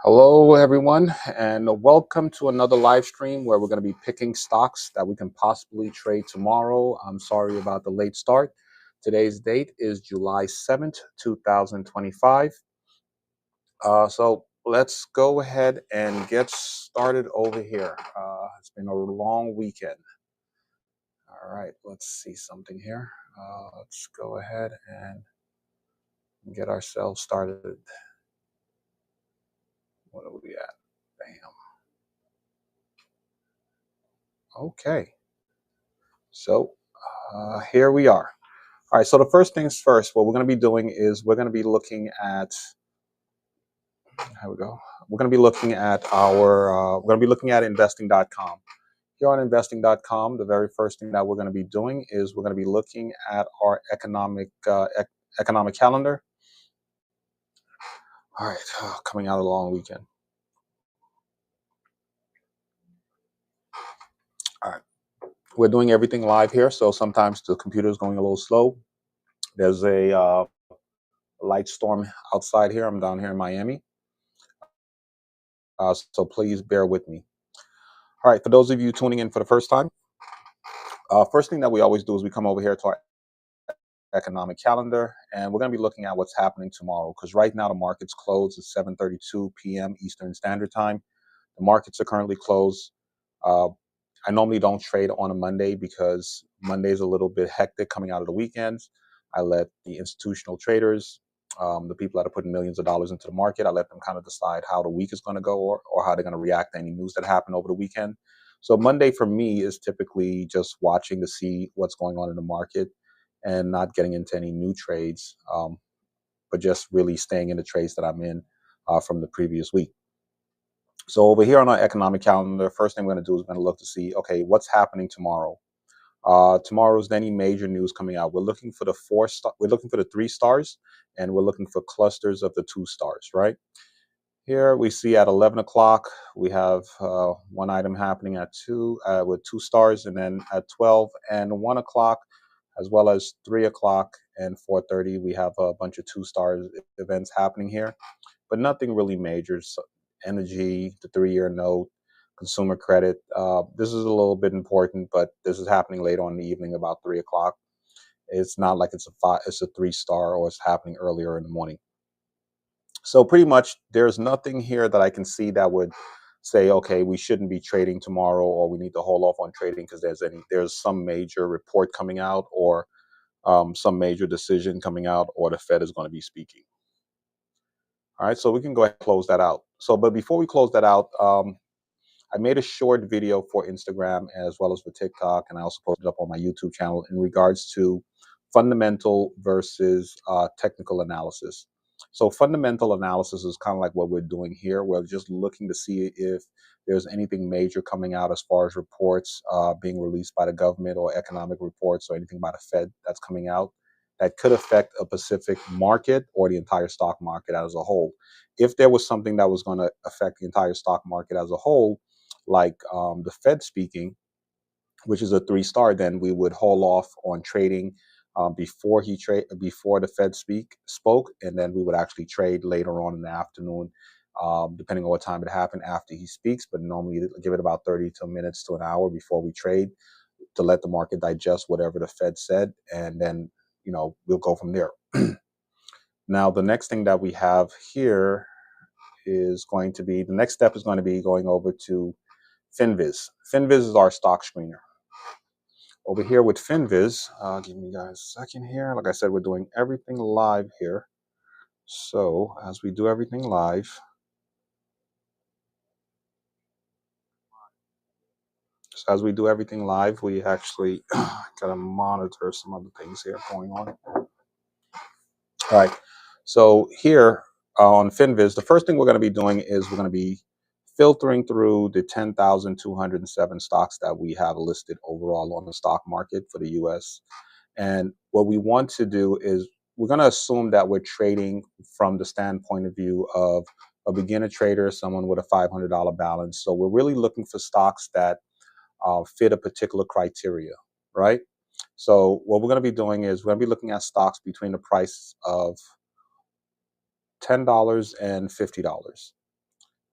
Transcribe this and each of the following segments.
Hello, everyone, and welcome to another live stream where we're going to be picking stocks that we can possibly trade tomorrow. I'm sorry about the late start. Today's date is July 7th, 2025. So let's go ahead and get started over here. It's been a long weekend. All right, let's see something here. Let's go ahead and get ourselves started. What are we at? Bam. Okay. So here we are. All right, so the first things first, what we're going to be doing is we're going to be looking at, here we go. We're going to be looking at we're going to be looking at investing.com. Here on investing.com, the very first thing that we're going to be doing is we're going to be looking at our economic calendar. All right, coming out of the long weekend. All right, we're doing everything live here, so sometimes the computer is going a little slow. There's a light storm outside here. I'm down here in Miami. So please bear with me. All right, for those of you tuning in for the first time, first thing that we always do is we come over here to our economic calendar, and we're going to be looking at what's happening tomorrow, because right now the market's closed at 7:32 p.m. Eastern Standard Time. The markets are currently closed. Uh, I normally don't trade on a Monday because Monday's a little bit hectic coming out of the weekends. I let the institutional traders, the people that are putting millions of dollars into the market, I let them kind of decide how the week is going to go, or how they're going to react to any news that happened over the weekend. So Monday for me is typically just watching to see what's going on in the market and not getting into any new trades, but just really staying in the trades that I'm in from the previous week. So over here on our economic calendar, first thing we're going to do is we're going to look to see, okay, what's happening tomorrow. Tomorrow's any major news coming out. We're looking for we're looking for the 3 stars, and we're looking for clusters of the 2 stars, right? Here we see at 11 o'clock, we have one item happening at 2 with 2 stars, and then at 12 and 1 o'clock, as well as 3 o'clock and 4:30, we have a bunch of 2 stars events happening here, but nothing really major. So energy, the 3-year note, consumer credit. This is a little bit important, but this is happening later on in the evening, about 3 o'clock. It's not like it's a 3-star, or it's happening earlier in the morning. So pretty much there's nothing here that I can see that would say, okay, we shouldn't be trading tomorrow, or we need to hold off on trading because there's some major report coming out, or some major decision coming out, or the Fed is going to be speaking. All right, so we can go ahead and close that out. So, but before we close that out, I made a short video for Instagram as well as for TikTok, and I also posted it up on my YouTube channel in regards to fundamental versus technical analysis. So fundamental analysis is kind of like what we're doing here. We're just looking to see if there's anything major coming out as far as reports being released by the government, or economic reports, or anything by the Fed that's coming out that could affect a specific market or the entire stock market as a whole. If there was something that was going to affect the entire stock market as a whole, like the Fed speaking, which is a 3-star, then we would hold off on trading before the Fed spoke, and then we would actually trade later on in the afternoon, depending on what time it happened after he speaks. But normally give it about 30 minutes to an hour before we trade, to let the market digest whatever the Fed said, and then we'll go from there. Now, the next thing that we have here is going to be the next step is going to be going over to Finviz. Finviz is our stock screener. Over here with Finviz, give me guys a second here. Like I said, we're doing everything live here. So as we do everything live, we actually gotta monitor some other things here going on. All right. So here on Finviz, the first thing we're going to be doing is we're going to be filtering through the 10,207 stocks that we have listed overall on the stock market for the US. And what we want to do is we're going to assume that we're trading from the standpoint of view of a beginner trader, someone with a $500 balance. So we're really looking for stocks that fit a particular criteria, right? So what we're going to be doing is we're going to be looking at stocks between the price of $10 and $50.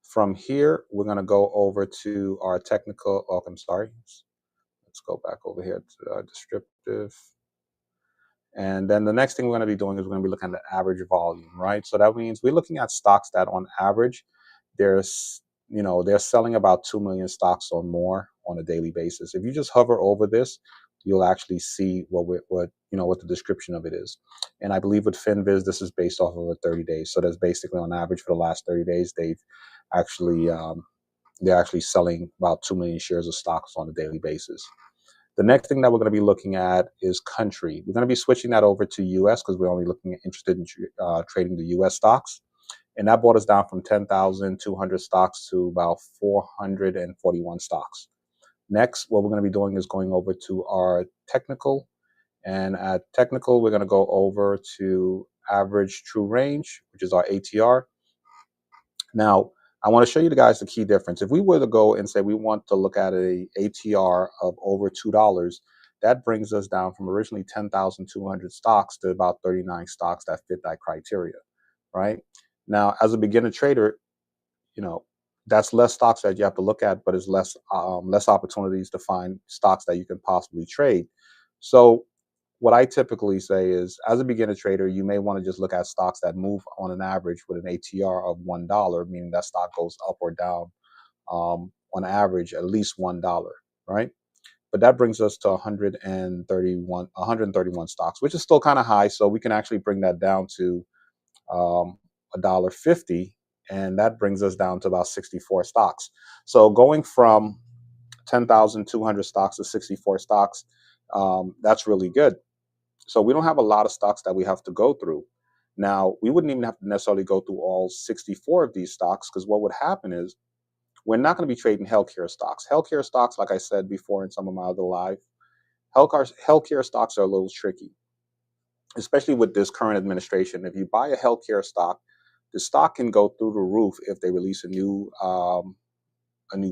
From here, we're going to go over to our technical. Oh, I'm sorry. Let's go back over here to descriptive. And then the next thing we're going to be doing is we're going to be looking at the average volume, right? So that means we're looking at stocks that on average, there's, they're selling about 2 million stocks or more on a daily basis. If you just hover over this, you'll actually see what the description of it is. And I believe with FinViz, this is based off of a 30 days. So that's basically on average for the last 30 days, actually, they're actually selling about 2 million shares of stocks on a daily basis. The next thing that we're going to be looking at is country. We're going to be switching that over to US because we're only interested in trading the US stocks. And that brought us down from 10,200 stocks to about 441 stocks. Next, what we're going to be doing is going over to our technical. And at technical, we're going to go over to average true range, which is our ATR. Now, I want to show you guys the key difference. If we were to go and say we want to look at a ATR of over $2, that brings us down from originally 10,200 stocks to about 39 stocks that fit that criteria, right? Now, as a beginner trader, that's less stocks that you have to look at, but it's less opportunities to find stocks that you can possibly trade. So what I typically say is, as a beginner trader, you may want to just look at stocks that move on an average with an ATR of $1, meaning that stock goes up or down on average at least $1, right? But that brings us to 131 stocks, which is still kind of high. So we can actually bring that down to $1.50, and that brings us down to about 64 stocks. So going from 10,200 stocks to 64 stocks, that's really good. So we don't have a lot of stocks that we have to go through. Now, we wouldn't even have to necessarily go through all 64 of these stocks, because what would happen is we're not going to be trading healthcare stocks. Healthcare stocks, like I said before in some of my other live, healthcare stocks are a little tricky, especially with this current administration. If you buy a healthcare stock, the stock can go through the roof if they release a new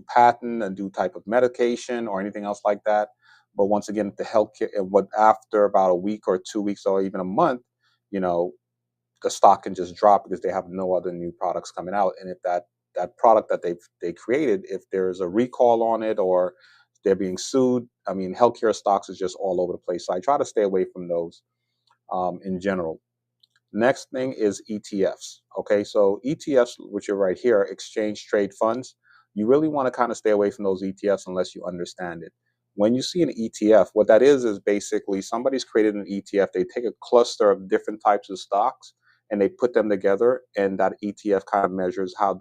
patent, a new type of medication, or anything else like that. But once again, the healthcare, after about a week or 2 weeks or even a month, you know, the stock can just drop because they have no other new products coming out. And if that product that they created, if there's a recall on it or they're being sued, I mean, healthcare stocks is just all over the place. So I try to stay away from those in general. Next thing is ETFs. Okay, so ETFs, which are right here, exchange trade funds, you really want to kind of stay away from those ETFs unless you understand it. When you see an ETF, what that is basically somebody's created an ETF. They take a cluster of different types of stocks and they put them together, and that ETF kind of measures how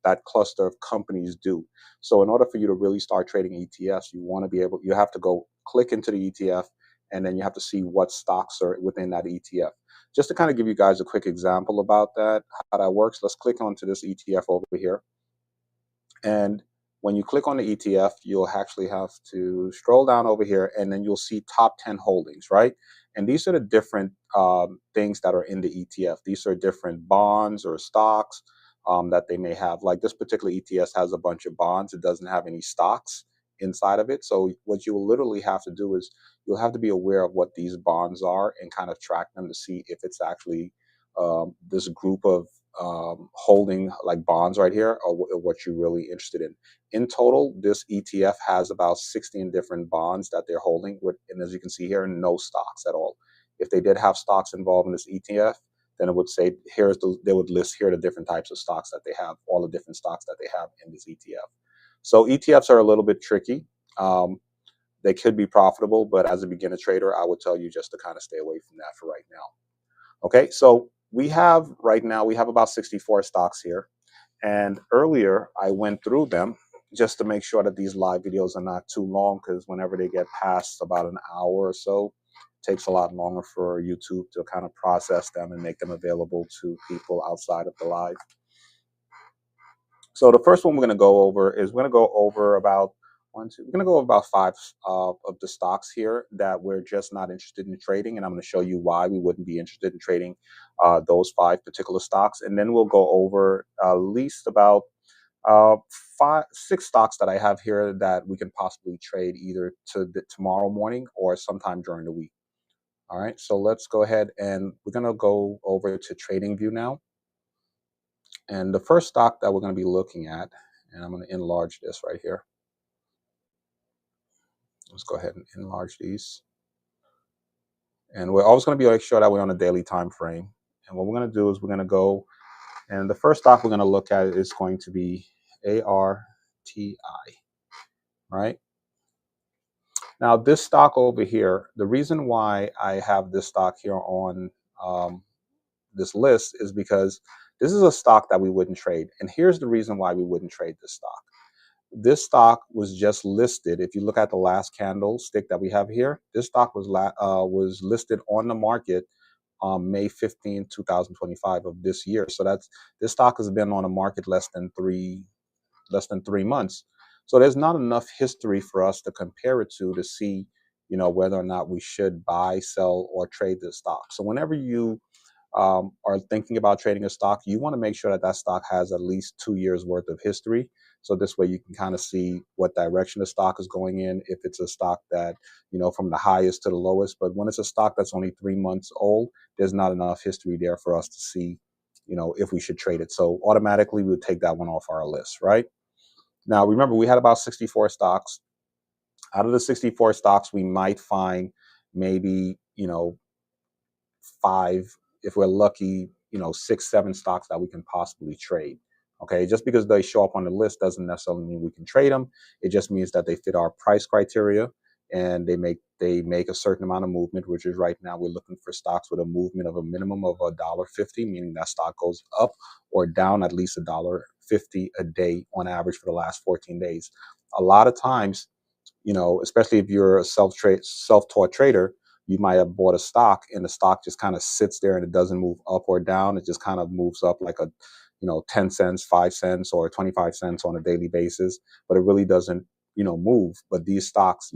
that cluster of companies do. So in order for you to really start trading ETFs, you have to go click into the ETF, and then you have to see what stocks are within that ETF. Just to kind of give you guys a quick example about that, how that works, let's click onto this ETF over here. And when you click on the ETF, you'll actually have to scroll down over here, and then you'll see top 10 holdings, right? And these are the different things that are in the ETF. These are different bonds or stocks that they may have. Like this particular ETF has a bunch of bonds. It doesn't have any stocks inside of it. So what you will literally have to do is you'll have to be aware of what these bonds are and kind of track them to see if it's actually this group of holding like bonds right here or what you're really interested in. In total, this ETF has about 16 different bonds that they're holding with, and as you can see here, no stocks at all. If they did have stocks involved in this ETF, then it would say they would list here the different types of stocks that they have, all the different stocks that they have in this ETF. So ETFs are a little bit tricky. They could be profitable, but as a beginner trader, I would tell you just to kind of stay away from that for right now. Okay, so right now we have about 64 stocks here. And earlier I went through them just to make sure that these live videos are not too long, because whenever they get past about an hour or so, it takes a lot longer for YouTube to kind of process them and make them available to people outside of the live. So the first one we're going to go over is we're going to go over about we're going to go over about five of the stocks here that we're just not interested in trading, and I'm going to show you why we wouldn't be interested in trading those five particular stocks, and then we'll go over at least about uh, six stocks that I have here that we can possibly trade either tomorrow morning or sometime during the week. All right, so let's go ahead and we're going to go over to TradingView now. And the first stock that we're going to be looking at, and I'm going to enlarge this right here. Let's go ahead and enlarge these. And we're always going to be make sure that we're on a daily time frame. And what we're going to do is we're going to go, and the first stock we're going to look at is going to be ARTI, right? Now, this stock over here, the reason why I have this stock here on um, this list is because this is a stock that we wouldn't trade. And here's the reason why we wouldn't trade this stock. This stock was just listed. If you look at the last candlestick that we have here, this stock was listed on the market on May 15, 2025 of this year. So this stock has been on the market less than 3 months. So there's not enough history for us to compare it to see, whether or not we should buy, sell, or trade this stock. So whenever you are thinking about trading a stock, you want to make sure that that stock has at least 2 years worth of history. So this way you can kind of see what direction the stock is going in, if it's a stock that, from the highest to the lowest. But when it's a stock that's only 3 months old, there's not enough history there for us to see, if we should trade it. So automatically we would take that one off our list, right? Now, remember, we had about 64 stocks. Out of the 64 stocks, we might find maybe, five, if we're lucky, 6, 7 stocks that we can possibly trade. Okay, just because they show up on the list doesn't necessarily mean we can trade them. It just means that they fit our price criteria and they make a certain amount of movement, which is right now we're looking for stocks with a movement of a minimum of $1.50, meaning that stock goes up or down at least $1.50 a day on average for the last 14 days. A lot of times, especially if you're a self-taught trader, you might have bought a stock and the stock just kind of sits there and it doesn't move up or down. It just kind of moves up like 10 cents, 5 cents, or 25 cents on a daily basis, but it really doesn't, move. But these stocks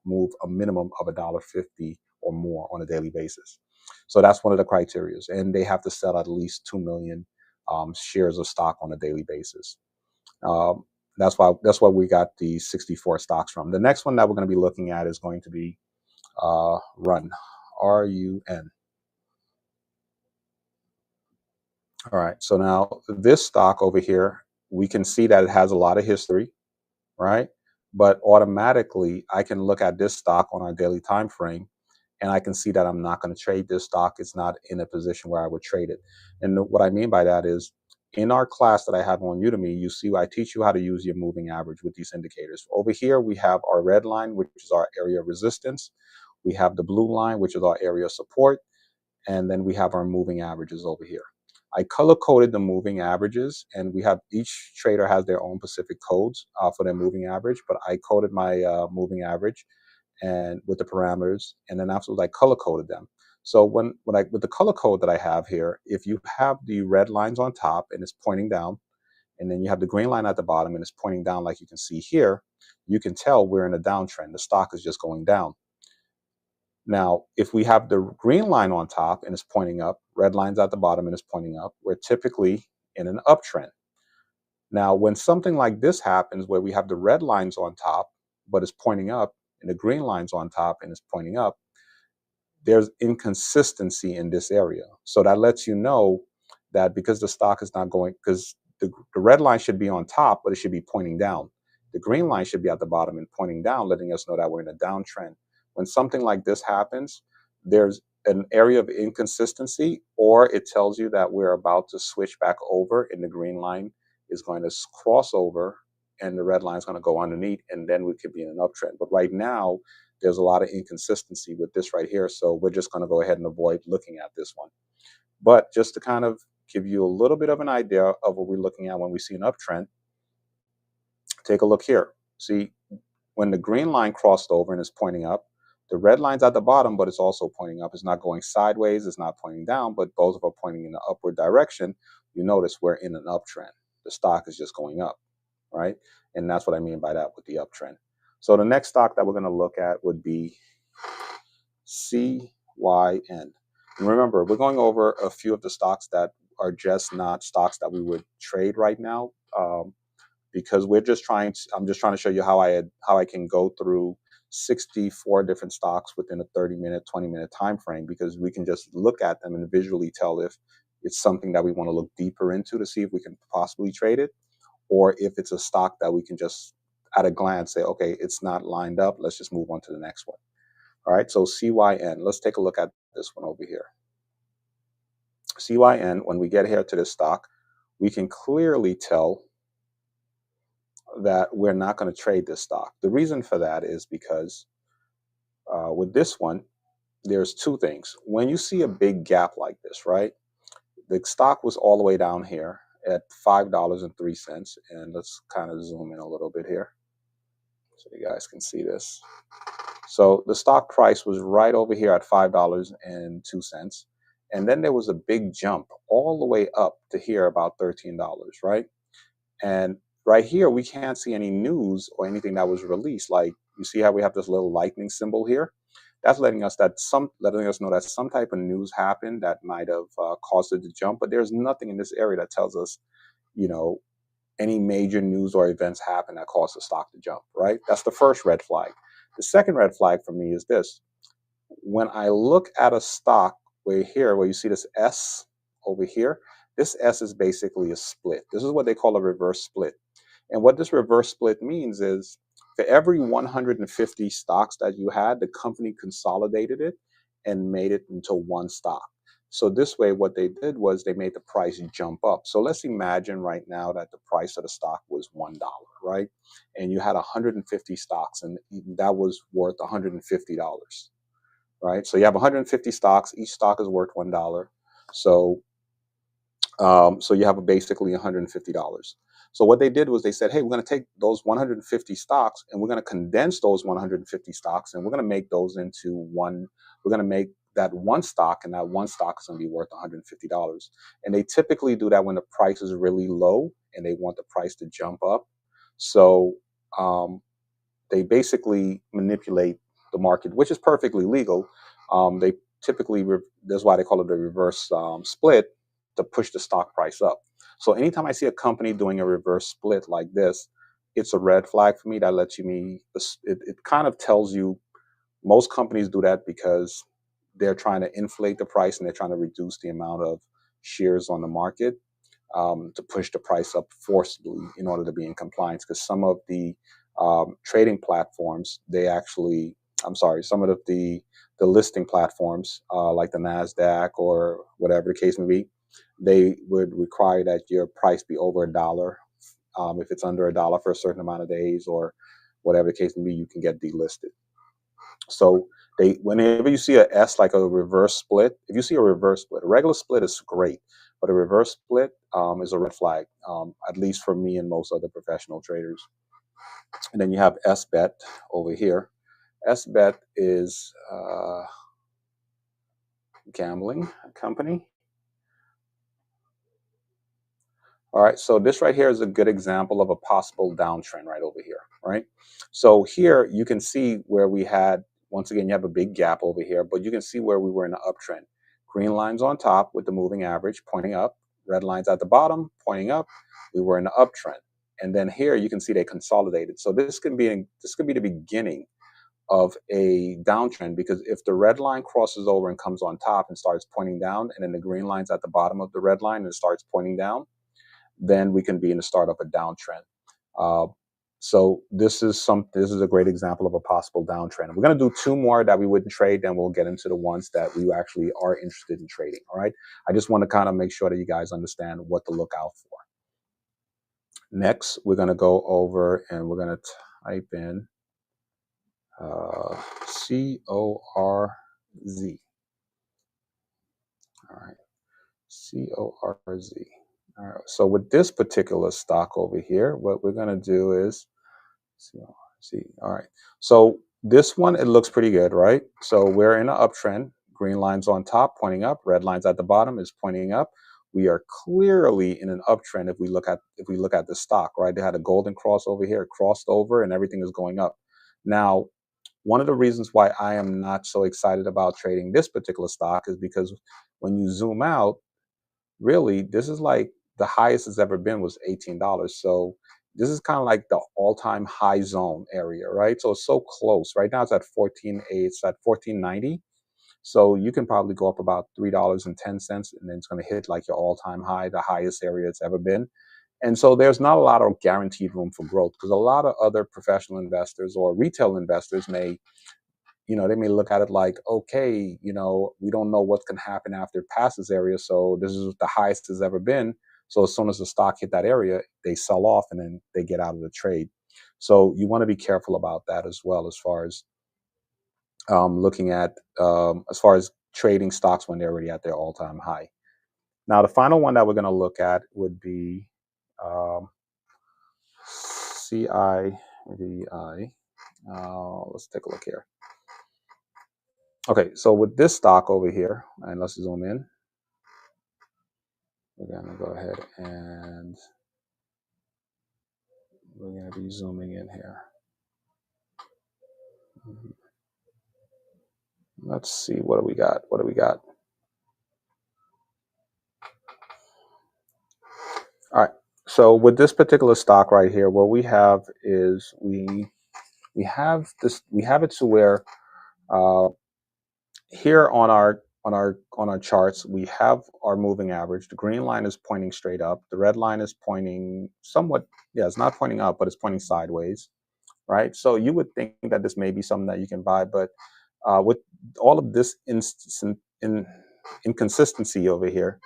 move a minimum of $1.50 or more on a daily basis. So that's one of the criterias. And they have to sell at least 2 million shares of stock on a daily basis. Um, that's why we got the 64 stocks from. The next one that we're going to be looking at is going to be RUN, RUN. All right. So now this stock over here, we can see that it has a lot of history, right? But automatically, I can look at this stock on our daily time frame, and I can see that I'm not going to trade this stock. It's not in a position where I would trade it. And what I mean by that is, in our class that I have on Udemy, you see I teach you how to use your moving average with these indicators. Over here, we have our red line, which is our area of resistance. We have the blue line, which is our area of support. And then we have our moving averages over here. I color coded the moving averages, and we have each trader has their own specific codes for their moving average, but I coded my moving average and with the parameters, and then afterwards I color coded them. So with the color code that I have here, if you have the red lines on top and it's pointing down, and then you have the green line at the bottom and it's pointing down like you can see here, you can tell we're in a downtrend. The stock is just going down. Now, if we have the green line on top and it's pointing up, red line's at the bottom and it's pointing up, we're typically in an uptrend. Now, when something like this happens where we have the red lines on top, but it's pointing up, and the green lines on top and it's pointing up, there's inconsistency in this area. So that lets you know that because the stock is not going, because the red line should be on top, but it should be pointing down. The green line should be at the bottom and pointing down, letting us know that we're in a downtrend. When something like this happens, there's an area of inconsistency, or it tells you that we're about to switch back over and the green line is going to cross over and the red line is going to go underneath, and then we could be in an uptrend. But right now, there's a lot of inconsistency with this right here. So we're just going to go ahead and avoid looking at this one. But just to kind of give you a little bit of an idea of what we're looking at when we see an uptrend, take a look here. See, when the green line crossed over and is pointing up, the red line's at the bottom, but it's also pointing up. It's not going sideways, it's not pointing down, but both of them are pointing in the upward direction. You notice we're in an uptrend. The stock is just going up, right? And that's what I mean by that with the uptrend. So the next stock that we're going to look at would be CYN. And remember, we're going over a few of the stocks that are just not stocks that we would trade right now, because I'm just trying to show you how I can go through 64 different stocks within a 30-minute, 20-minute time frame, because we can just look at them and visually tell if it's something that we want to look deeper into to see if we can possibly trade it, or if it's a stock that we can just at a glance say, okay, it's not lined up, let's just move on to the next one. All right, so CYN, let's take a look at this one over here. CYN, when we get here to this stock, we can clearly tell that we're not going to trade this stock. The reason for that is because with this one, there's two things. When you see a big gap like this, right? The stock was all the way down here at $5.03. And let's kind of zoom in a little bit here so you guys can see this. So the stock price was right over here at $5.02. And then there was a big jump all the way up to here about $13, right? And right here, we can't see any news or anything that was released. Like you see how we have this little lightning symbol here? That's letting us know that some type of news happened that might have caused it to jump. But there's nothing in this area that tells us, you know, any major news or events happen that caused the stock to jump, right? That's the first red flag. The second red flag for me is this. When I look at a stock where you see this S over here, this S is basically a split. This is what they call a reverse split. And what this reverse split means is for every 150 stocks that you had, the company consolidated it and made it into one stock. So this way, what they did was they made the price jump up. So let's imagine right now that the price of the stock was $1, right? And you had 150 stocks and that was worth $150, right? So you have 150 stocks. Each stock is worth $1. So so you have basically $150. So what they did was they said, hey, we're going to take those 150 stocks and we're going to condense those 150 stocks and we're going to make those into one. We're going to make that one stock, and that one stock is going to be worth $150. And they typically do that when the price is really low and they want the price to jump up. So they basically manipulate the market, which is perfectly legal. They typically, that's why they call it a reverse split, to push the stock price up. So anytime I see a company doing a reverse split like this, it's a red flag for me. That lets it kind of tells you most companies do that because they're trying to inflate the price and they're trying to reduce the amount of shares on the market to push the price up forcibly in order to be in compliance. Because some of the trading platforms, some of the listing platforms like the NASDAQ or whatever the case may be, they would require that your price be over $1. If it's under $1 for a certain amount of days or whatever the case may be, you can get delisted. So whenever you see a S like a reverse split, if you see a reverse split, a regular split is great, but a reverse split is a red flag, at least for me and most other professional traders. And then you have SBET over here. SBET is a gambling company. All right, so this right here is a good example of a possible downtrend right over here, right? So here you can see where we had, once again, you have a big gap over here, but you can see where we were in an uptrend. Green lines on top with the moving average pointing up, red lines at the bottom pointing up. We were in an uptrend. And then here you can see they consolidated. So this could be the beginning of a downtrend, because if the red line crosses over and comes on top and starts pointing down, and then the green line's at the bottom of the red line and starts pointing down, then we can be in the start of a downtrend. So this is a great example of a possible downtrend. We're going to do two more that we wouldn't trade, then we'll get into the ones that we actually are interested in trading. All right. I just want to kind of make sure that you guys understand what to look out for. Next, we're going to go over and we're going to type in CORZ. All right. CORZ. All right, so with this particular stock over here, what we're going to do is, see, all right. So this one, it looks pretty good, right? So we're in an uptrend. Green lines on top pointing up, red lines at the bottom is pointing up. We are clearly in an uptrend if we look at the stock, right? They had a golden cross over here, it crossed over, and everything is going up. Now, one of the reasons why I am not so excited about trading this particular stock is because when you zoom out, really, this is like the highest it's ever been was $18. So this is kind of like the all-time high zone area, right? So it's so close. Right now it's at 14.8, it's at 14.90. So you can probably go up about $3.10, and then it's going to hit like your all-time high, the highest area it's ever been. And so there's not a lot of guaranteed room for growth because a lot of other professional investors or retail investors may, they may look at it like, okay, we don't know what can happen after it passes area. So this is the highest it's ever been. So as soon as the stock hit that area, they sell off and then they get out of the trade. So you want to be careful about that as well, as far as looking at, as far as trading stocks when they're already at their all-time high. Now, the final one that we're going to look at would be um, CIVI. Let's take a look here. Okay, so with this stock over here, and let's zoom in. We're going to go ahead and we're going to be zooming in here. Let's see, what do we got? What do we got? All right. So with this particular stock right here, what we have is we have it to where uh, here on our charts, we have our moving average. The green line is pointing straight up. The red line is pointing somewhat, yeah, it's not pointing up, but it's pointing sideways, right? So you would think that this may be something that you can buy, but with all of this inconsistency over here,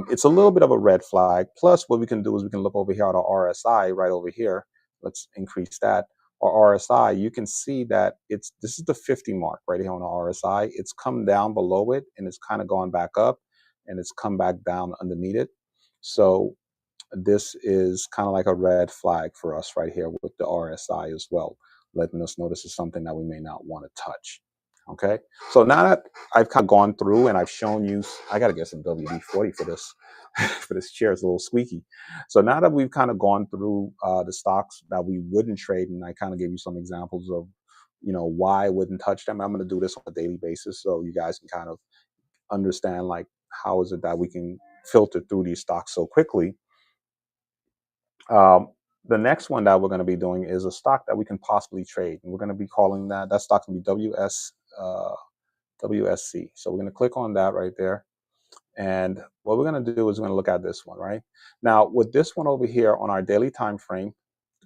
it's a little bit of a red flag. Plus, what we can do is we can look over here at our RSI right over here. Let's increase that. Our RSI, you can see that this is the 50 mark right here on the RSI. It's come down below it and it's kind of gone back up and it's come back down underneath it. So this is kind of like a red flag for us right here with the RSI as well, letting us know this is something that we may not want to touch. Okay, so now that I've kind of gone through and I've shown you, I got to get some WD-40 for this, for this chair. It's a little squeaky. So now that we've kind of gone through the stocks that we wouldn't trade, and I kind of gave you some examples of, why I wouldn't touch them. I'm going to do this on a daily basis so you guys can kind of understand, like, how is it that we can filter through these stocks so quickly. Um, the next one that we're going to be doing is a stock that we can possibly trade, and we're going to be calling that stock going to be WSC. So we're going to click on that right there. And what we're going to do is we're going to look at this one right now. With this one over here on our daily time frame,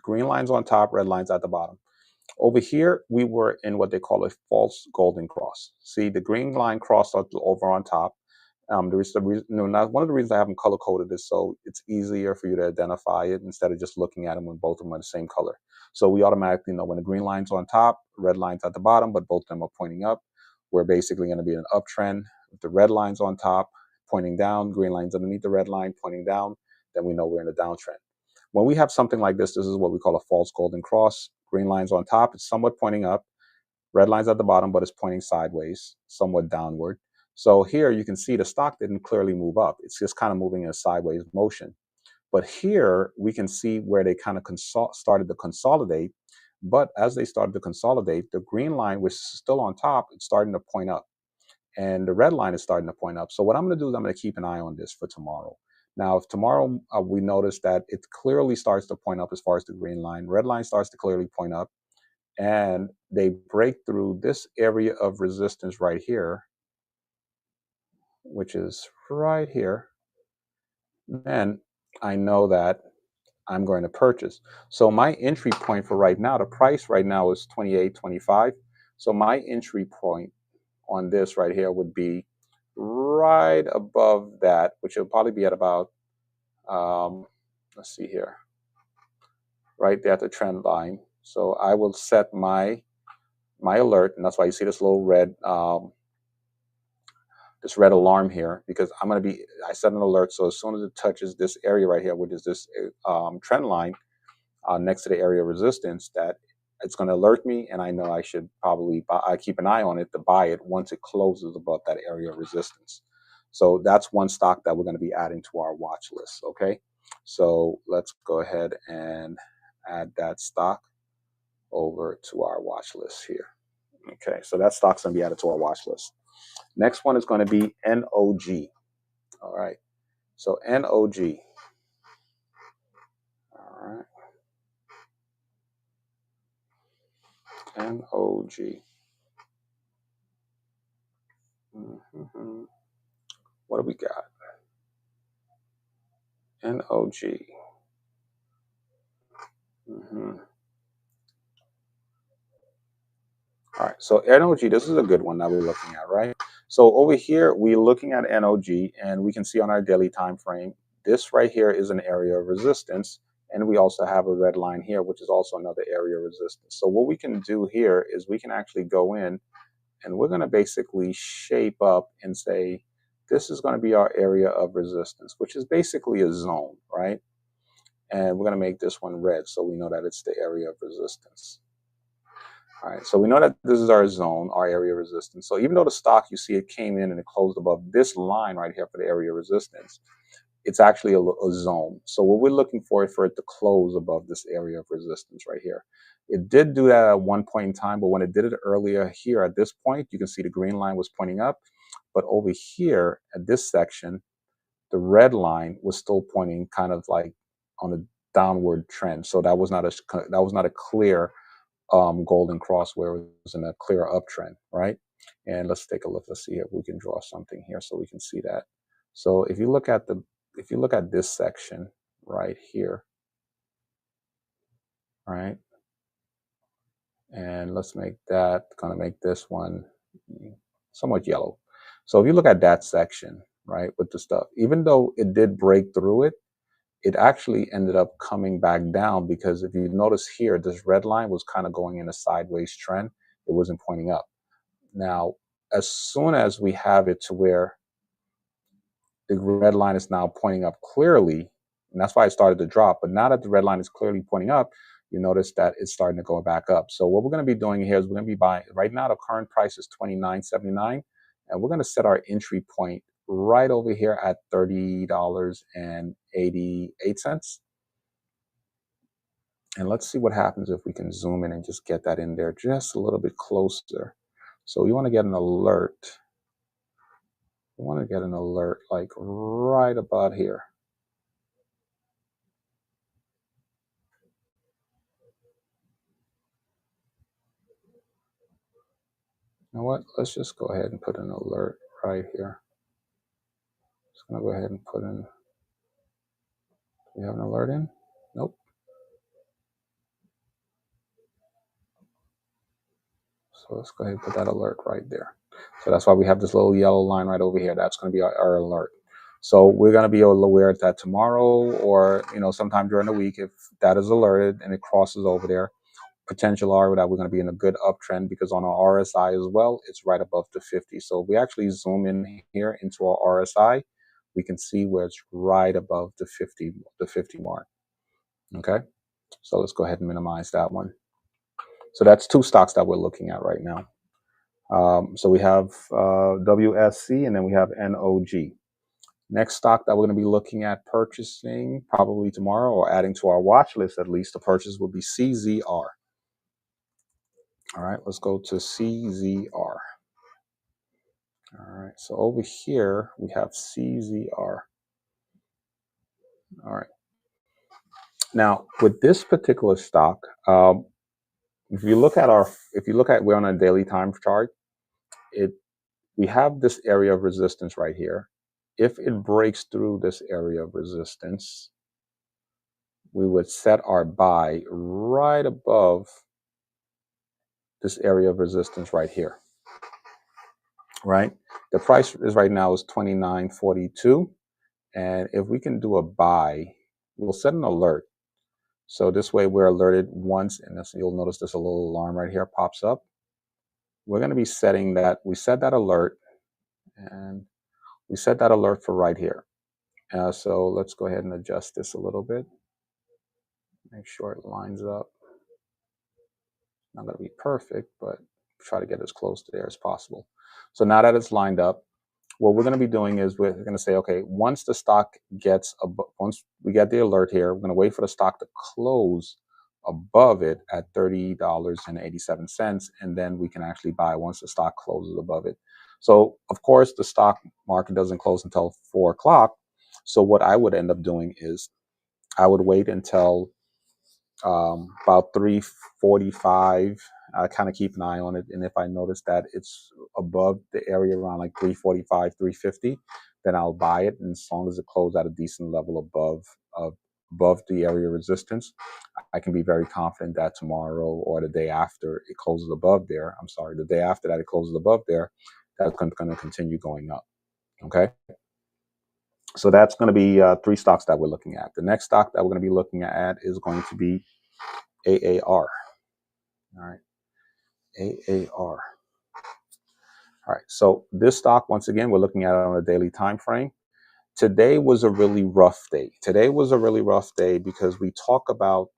green lines on top, red lines at the bottom. Over here, we were in what they call a false golden cross. See, the green line crossed over on top. The reason, one of the reasons I haven't color coded this, so it's easier for you to identify it instead of just looking at them when both of them are the same color. So we automatically know when the green line's on top, red line's at the bottom, but both of them are pointing up. We're basically going to be in an uptrend with the red lines on top, pointing down, green lines underneath the red line, pointing down. Then we know we're in a downtrend. When we have something like this is what we call a false golden cross. Green lines on top, it's somewhat pointing up. Red line's at the bottom, but it's pointing sideways, somewhat downward. So here you can see the stock didn't clearly move up. It's just kind of moving in a sideways motion. But here we can see where they kind of started to consolidate. But as they started to consolidate, the green line, which is still on top, it's starting to point up. And the red line is starting to point up. So what I'm going to do is I'm going to keep an eye on this for tomorrow. Now, if tomorrow we notice that it clearly starts to point up as far as the green line, red line starts to clearly point up, and they break through this area of resistance right here, which is right here, then I know that I'm going to purchase. So my entry point for right now, the price right now is 28.25. So my entry point on this right here would be right above that, which will probably be at about, let's see here, right there at the trend line. So I will set my alert, and that's why you see this little red alarm here, because I set an alert. So as soon as it touches this area right here, which is this trend line next to the area of resistance, that it's going to alert me, and I know I should probably I keep an eye on it to buy it once it closes above that area of resistance. So that's one stock that we're going to be adding to our watch list. Okay, so let's go ahead and add that stock over to our watch list here. Okay, so that stock's going to be added to our watch list. Next one is going to be NOG. All right, so NOG. All right, NOG. Mhm. What do we got? NOG. Mhm. All right, so NOG, this is a good one that we're looking at, right? So over here, we're looking at NOG, and we can see on our daily time frame, this right here is an area of resistance, and we also have a red line here, which is also another area of resistance. So what we can do here is we can actually go in, and we're going to basically shape up and say, this is going to be our area of resistance, which is basically a zone, right? And we're going to make this one red, so we know that it's the area of resistance. All right, so we know that this is our zone, our area of resistance. So even though the stock, you see it came in and it closed above this line right here for the area of resistance, it's actually a zone. So what we're looking for is for it to close above this area of resistance right here. It did do that at one point in time, but when it did it earlier here at this point, you can see the green line was pointing up. But over here at this section, the red line was still pointing kind of like on a downward trend. So that was not a clear golden cross where it was in a clear uptrend, right? And let's take a look. Let's see if we can draw something here so we can see that. So if you look at this section right here, right, and let's make that kind of make this one somewhat yellow. So if you look at that section, right, with the stuff, even though it did break through it, it actually ended up coming back down because if you notice here, this red line was kind of going in a sideways trend. It wasn't pointing up. Now, as soon as we have it to where the red line is now pointing up clearly, and that's why it started to drop, but now that the red line is clearly pointing up, you notice that it's starting to go back up. So what we're going to be doing here is we're going to be buying, right now the current price is $29.79, and we're going to set our entry point right over here at $30.88. And let's see what happens if we can zoom in and just get that in there just a little bit closer. So we want to get an alert. We want to get an alert like right about here. You know what? Let's just go ahead and put an alert right here. Just gonna go ahead and put in. Do we have an alert in? Nope. So let's go ahead and put that alert right there. So that's why we have this little yellow line right over here. That's going to be our alert. So we're going to be aware of that tomorrow, or sometime during the week if that is alerted and it crosses over there. Potential are that we're going to be in a good uptrend because on our RSI as well, it's right above the 50. So if we actually zoom in here into our RSI, we can see where it's right above the 50 mark. Okay, so let's go ahead and minimize that one. So that's two stocks that we're looking at right now. So we have WSC and then we have NOG. Next stock that we're going to be looking at purchasing probably tomorrow or adding to our watch list at least to purchase will be CZR. All right, let's go to CZR. All right, so over here we have CZR. All right. Now with this particular stock, if you look at we're on a daily time chart, we have this area of resistance right here. If it breaks through this area of resistance, we would set our buy right above this area of resistance right here. Right? The price is right now is $29.42. And if we can do a buy, we'll set an alert. So this way we're alerted once, and you'll notice there's a little alarm right here pops up. We're going to be setting that. We set that alert, and we set that alert for right here. So let's go ahead and adjust this a little bit. Make sure it lines up. Not going to be perfect, but try to get as close to there as possible. So now that it's lined up, what we're going to be doing is we're going to say, okay, once once we get the alert here, we're going to wait for the stock to close above it at $30.87, and then we can actually buy once the stock closes above it. So of course the stock market doesn't close until 4 o'clock. So what I would end up doing is I would wait until about 3:45, I kind of keep an eye on it. And if I notice that it's above the area around like 345, 350, then I'll buy it. And as long as it closes at a decent level above the area resistance, I can be very confident that tomorrow or the day after it closes above there. I'm sorry, the day after that it closes above there, that's going to continue going up. Okay. So that's going to be three stocks that we're looking at. The next stock that we're going to be looking at is going to be AAR. All right. AAR. All right. So this stock, once again, we're looking at it on a daily time frame. Today was a really rough day. Today was a really rough day because we talk about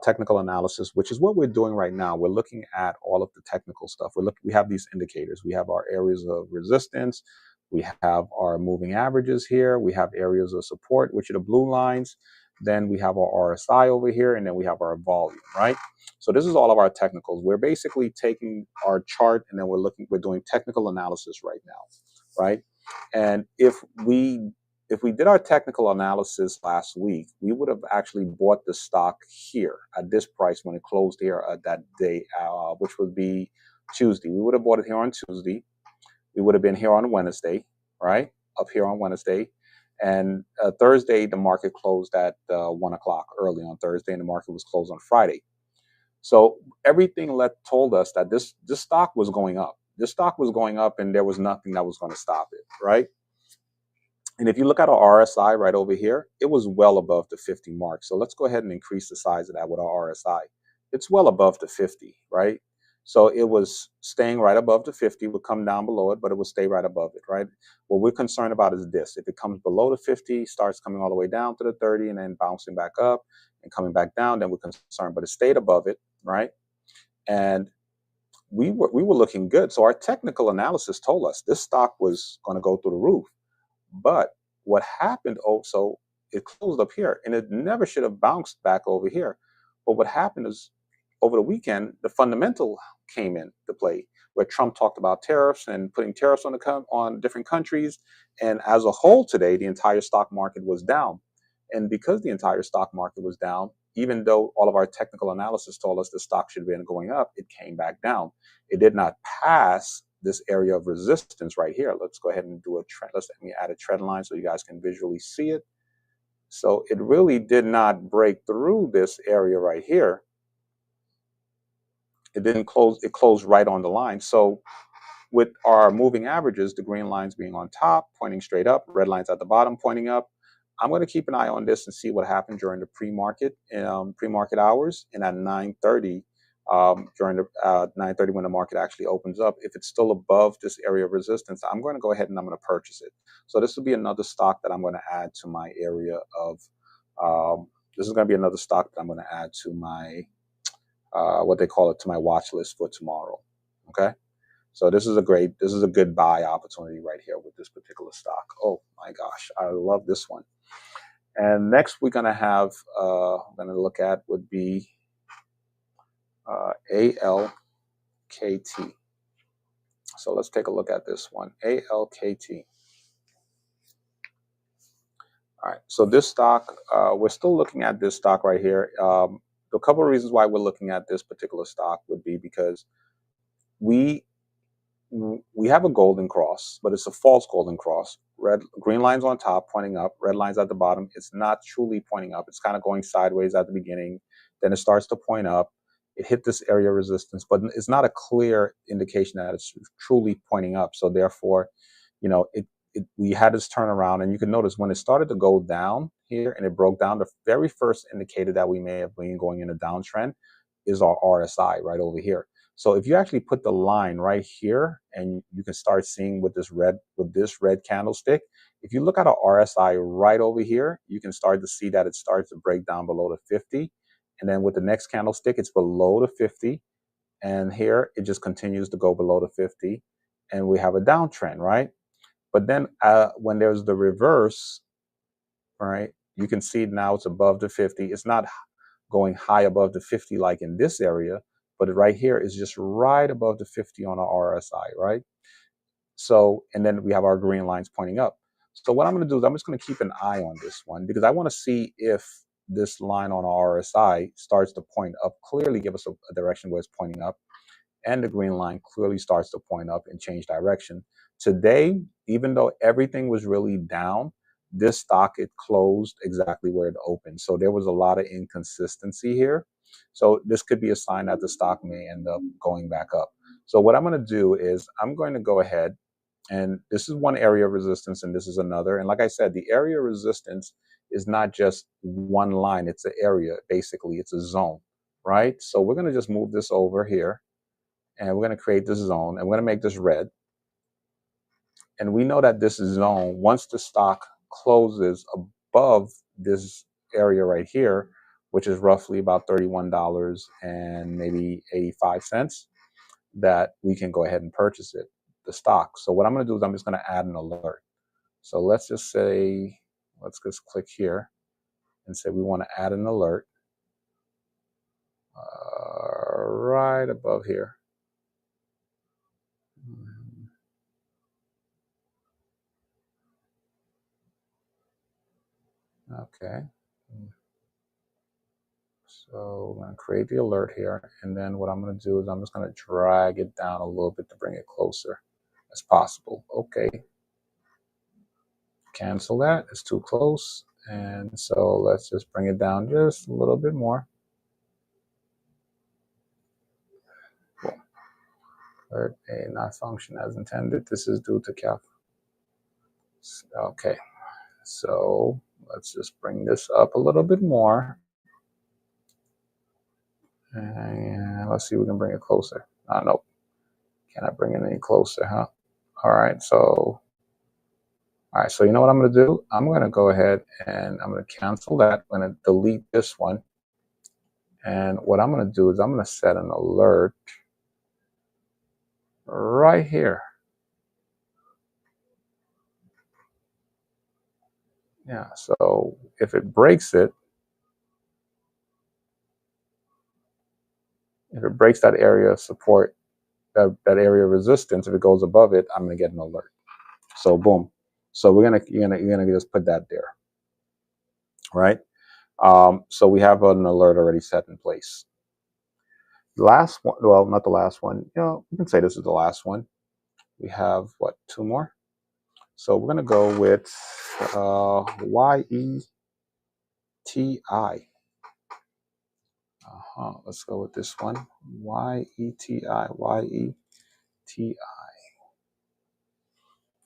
technical analysis, which is what we're doing right now. We're looking at all of the technical stuff. We have these indicators. We have our areas of resistance. We have our moving averages here. We have areas of support, which are the blue lines. Then we have our RSI over here, and then we have our volume, right? So this is all of our technicals. We're basically taking our chart, and then we're doing technical analysis right now, right? And if we did our technical analysis last week, we would have actually bought the stock here at this price when it closed here that day, which would be Tuesday. We would have bought it here on Tuesday. We would have been here on Wednesday, right? Up here on Wednesday. And Thursday, the market closed at 1 o'clock early on Thursday, and the market was closed on Friday. So everything told us that this stock was going up. This stock was going up, and there was nothing that was going to stop it, right? And if you look at our RSI right over here, it was well above the 50 mark. So let's go ahead and increase the size of that with our RSI. It's well above the 50, right? So it was staying right above the 50, would come down below it, but it would stay right above it, right? What we're concerned about is this. If it comes below the 50, starts coming all the way down to the 30 and then bouncing back up and coming back down, then we're concerned. But it stayed above it, right? And we were looking good. So our technical analysis told us this stock was going to go through the roof. But what happened also, it closed up here and it never should have bounced back over here. But what happened is over the weekend, the fundamental came in to play where Trump talked about tariffs and putting tariffs on different countries. And as a whole today, the entire stock market was down. And because the entire stock market was down, even though all of our technical analysis told us the stock should have been going up, it came back down. It did not pass this area of resistance right here. Let's go ahead and do a trend. Let me add a trend line so you guys can visually see it. So it really did not break through this area right here. It didn't close. It closed right on the line. So with our moving averages, the green lines being on top, pointing straight up, red lines at the bottom, pointing up. I'm going to keep an eye on this and see what happened during the pre-market hours and at 9:30 during the 9:30 when the market actually opens up. If it's still above this area of resistance, I'm going to go ahead and I'm going to purchase it. So this will be another stock that I'm going to add to my area of. This is going to be another stock that I'm going to add to my what they call it, to my watch list for tomorrow. Okay. So this is a good buy opportunity right here with this particular stock. Oh my gosh, I love this one. And next we're gonna have, I'm gonna look at would be ALKT. So let's take a look at this one, ALKT. All right, so this stock, we're still looking at this stock right here. A couple of reasons why we're looking at this particular stock would be because we have a golden cross, but it's a false golden cross. Green lines on top pointing up, red lines at the bottom. It's not truly pointing up. It's kind of going sideways at the beginning. Then it starts to point up. It hit this area of resistance, but it's not a clear indication that it's truly pointing up. So therefore, we had this turnaround, and you can notice when it started to go down here and it broke down, the very first indicator that we may have been going in a downtrend is our RSI right over here. So if you actually put the line right here and you can start seeing with this red candlestick, if you look at our RSI right over here, you can start to see that it starts to break down below the 50. And then with the next candlestick, it's below the 50. And here it just continues to go below the 50. And we have a downtrend, right? But then when there's the reverse, right, you can see now it's above the 50. It's not going high above the 50 like in this area, but right here is just right above the 50 on our RSI, right? So, and then we have our green lines pointing up. So what I'm going to do is I'm just going to keep an eye on this one because I want to see if this line on our RSI starts to point up, clearly give us a direction where it's pointing up, and the green line clearly starts to point up and change direction. Today, even though everything was really down, this stock, it closed exactly where it opened. So there was a lot of inconsistency here. So this could be a sign that the stock may end up going back up. So what I'm going to do is I'm going to go ahead, and this is one area of resistance and this is another. And like I said, the area of resistance is not just one line, it's an area. Basically, it's a zone, right? So we're going to just move this over here, and we're going to create this zone, and we're going to make this red. And we know that this zone, once the stock closes above this area right here, which is roughly about $31 and maybe 85 cents, that we can go ahead and purchase it, the stock. So what I'm going to do is I'm just going to add an alert. So let's just say, let's just click here and say we want to add an alert right above here. Okay. So I'm going to create the alert here, and then what I'm going to do is I'm just going to drag it down a little bit to bring it closer as possible. Okay. Cancel that. It's too close. And so let's just bring it down just a little bit more. Boom. Alert may not function as intended. This is due to cap. Okay. So let's just bring this up a little bit more. And let's see if we can bring it closer. Nope. Cannot bring it any closer, huh? All right. So you know what I'm going to do? I'm going to go ahead and I'm going to cancel that. I'm going to delete this one. And what I'm going to do is I'm going to set an alert right here. Yeah, so if it breaks it, if it breaks that area of support, that area of resistance, if it goes above it, I'm going to get an alert. So boom. So you're gonna just put that there, right? So we have an alert already set in place. The last one, well, not the last one. You can say this is the last one. We have what, two more? So we're gonna go with YETI. Let's go with this one. YETI. YETI.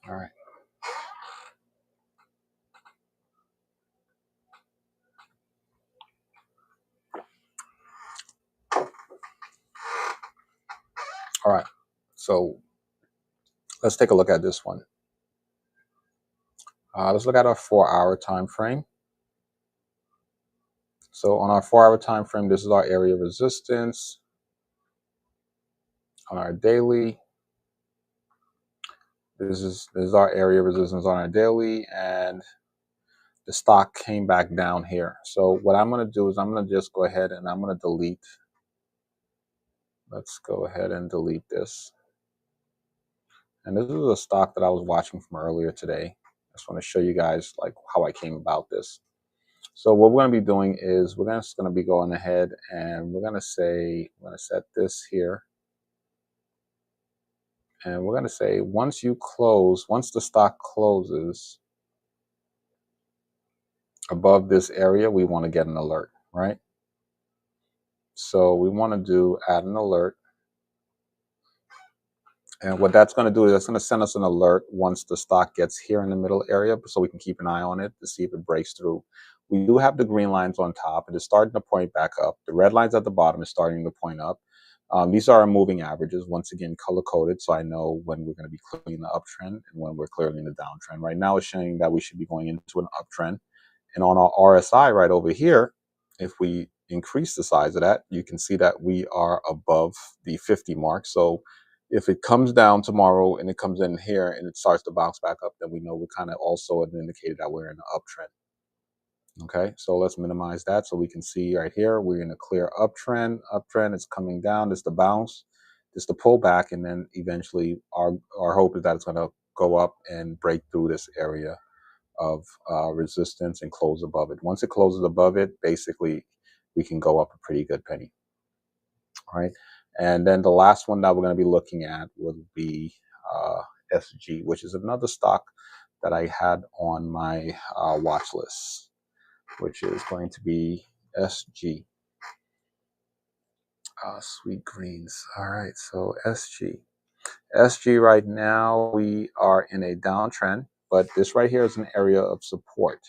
All right. All right. So let's take a look at this one. Let's look at our 4-hour time frame. So on our 4-hour time frame, this is our area of resistance. On our daily, this is our area of resistance on our daily, and the stock came back down here. So what I'm going to do is I'm going to just go ahead and I'm going to delete. Let's go ahead and delete this. And this is a stock that I was watching from earlier today. I just want to show you guys like how I came about this. So what we're going to be doing is we're just going to be going ahead and we're going to say, I'm going to set this here. And we're going to say once the stock closes above this area, we want to get an alert, right? So we want to do add an alert. And what that's going to do is that's going to send us an alert once the stock gets here in the middle area, so we can keep an eye on it to see if it breaks through. We do have the green lines on top. It is starting to point back up. The red lines at the bottom is starting to point up. These are our moving averages, once again, color-coded, so I know when we're going to be clearly in the uptrend and when we're clearly in the downtrend. Right now it's showing that we should be going into an uptrend. And on our RSI right over here, if we increase the size of that, you can see that we are above the 50 mark. So if it comes down tomorrow and it comes in here and it starts to bounce back up, then we know we're kind of also an indicator that we're in an uptrend. Okay, so let's minimize that so we can see right here, we're in a clear uptrend. Uptrend is coming down. This is the bounce, this is the pullback, and then eventually our hope is that it's going to go up and break through this area of resistance and close above it. Once it closes above it, basically we can go up a pretty good penny. All right. And then the last one that we're going to be looking at will be SG, which is another stock that I had on my watch list, which is going to be SG. Sweet greens. All right. So SG. SG right now, we are in a downtrend, but this right here is an area of support.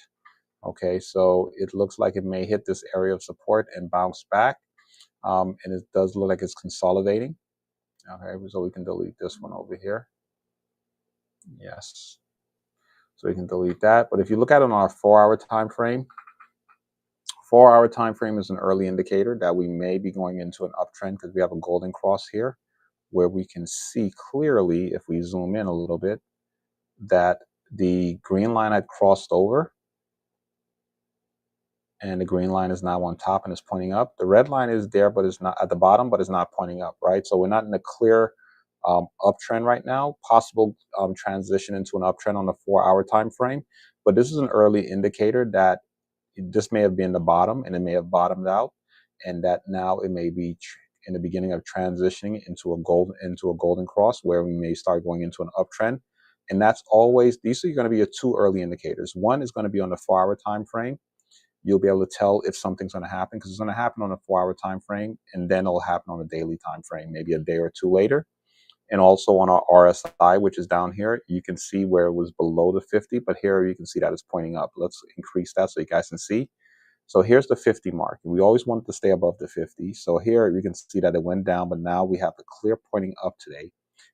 Okay. So it looks like it may hit this area of support and bounce back. And it does look like it's consolidating. Okay, so we can delete this one over here. Yes. So we can delete that. But if you look at it on our 4-hour time frame, 4-hour time frame is an early indicator that we may be going into an uptrend because we have a golden cross here where we can see clearly, if we zoom in a little bit, that the green line had crossed over and the green line is now on top and is pointing up. The red line is there, but it's not at the bottom, but it's not pointing up, right? So we're not in a clear uptrend right now. Possible transition into an uptrend on the 4-hour time frame, but this is an early indicator that this may have been the bottom and it may have bottomed out, and that now it may be in the beginning of transitioning into a golden cross where we may start going into an uptrend. And that's always, these are going to be two early indicators. One is going to be on the 4-hour time frame. You'll be able to tell if something's going to happen because it's going to happen on a 4-hour time frame, and then it'll happen on a daily time frame, maybe a day or two later. And also on our RSI, which is down here, you can see where it was below the 50, but here you can see that it's pointing up. Let's increase that so you guys can see. So here's the 50 mark. We always want it to stay above the 50. So here you can see that it went down, but now we have the clear pointing up today.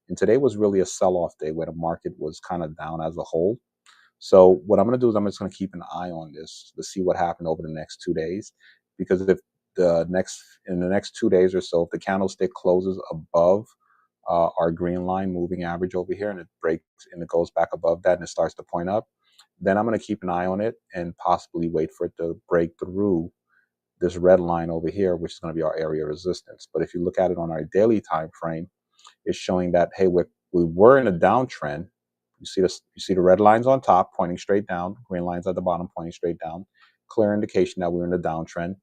And today was really a sell-off day where the market was kind of down as a whole. So what I'm going to do is I'm just going to keep an eye on this to see what happened over the next 2 days, because if in the next 2 days or so, if the candlestick closes above our green line moving average over here and it breaks and it goes back above that and it starts to point up, then I'm going to keep an eye on it and possibly wait for it to break through this red line over here, which is going to be our area of resistance. But if you look at it on our daily time frame, it's showing that, hey, we were in a downtrend. You see the red lines on top pointing straight down, green lines at the bottom pointing straight down. Clear indication that we're in a downtrend.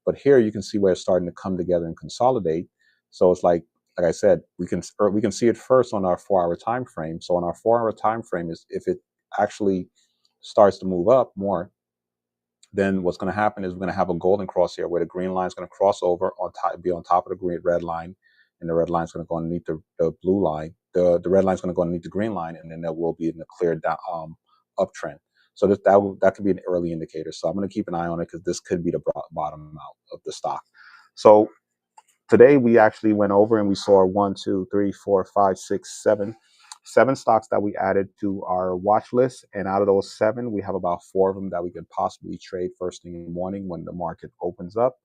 But here you can see where it's starting to come together and consolidate. So it's like I said, we can see it first on our 4-hour time frame. So on our 4-hour time frame, is if it actually starts to move up more, then what's going to happen is we're going to have a golden cross here where the green line is going to cross over on top, be on top of the red line, and the red line is going to go underneath the blue line. The red line is going to go underneath the green line, and then there will be in a clear uptrend. So that could be an early indicator. So I'm going to keep an eye on it because this could be the bottom out of the stock. So today we actually went over and we saw 1, 2, 3, 4, 5, 6, 7 stocks that we added to our watch list. And out of those 7, we have about 4 of them that we could possibly trade first thing in the morning when the market opens up.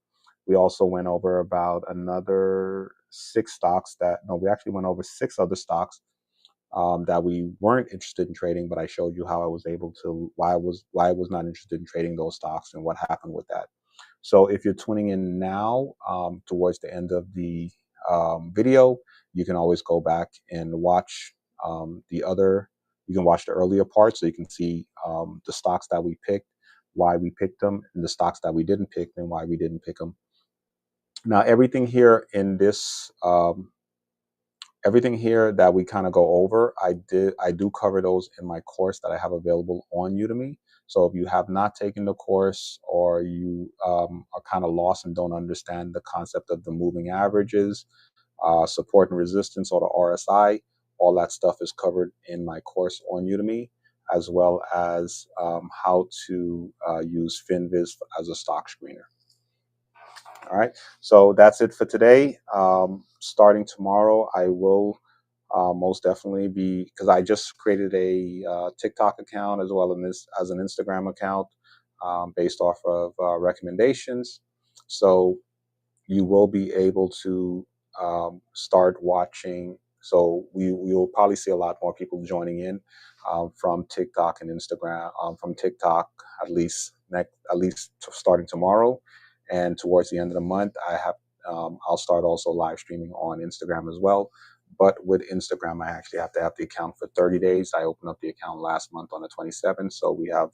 We also went over about another 6 stocks we actually went over 6 other stocks that we weren't interested in trading, but I showed you how I was able to, why I was not interested in trading those stocks and what happened with that. So if you're tuning in now towards the end of the video, you can always go back and watch you can watch the earlier part so you can see the stocks that we picked, why we picked them, and the stocks that we didn't pick and why we didn't pick them. Now, everything here in this everything here that we kind of go over, I do cover those in my course that I have available on Udemy. So if you have not taken the course, or you are kind of lost and don't understand the concept of the moving averages, support and resistance, or the RSI, all that stuff is covered in my course on Udemy, as well as how to use FinViz as a stock screener. All right, so that's it for today. Starting tomorrow, I will most definitely be, because I just created a TikTok account as well as an Instagram account based off of recommendations. So you will be able to start watching. So we will probably see a lot more people joining in from TikTok and Instagram. From TikTok, at least starting tomorrow, and towards the end of the month, I'll start also live streaming on Instagram as well. But with Instagram, I actually have to have the account for 30 days. I opened up the account last month on the 27th, so we have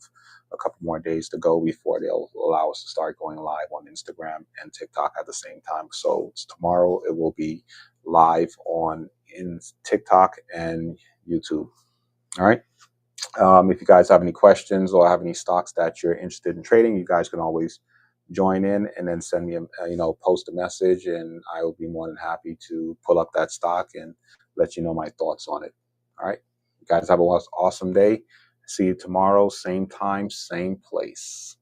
a couple more days to go before they'll allow us to start going live on Instagram and TikTok at the same time. So tomorrow it will be live on in TikTok and YouTube. All right. If you guys have any questions or have any stocks that you're interested in trading, you guys can always join in and then send me post a message, and I will be more than happy to pull up that stock and let you know my thoughts on it. All right. You guys have an awesome day. See you tomorrow, same time, same place.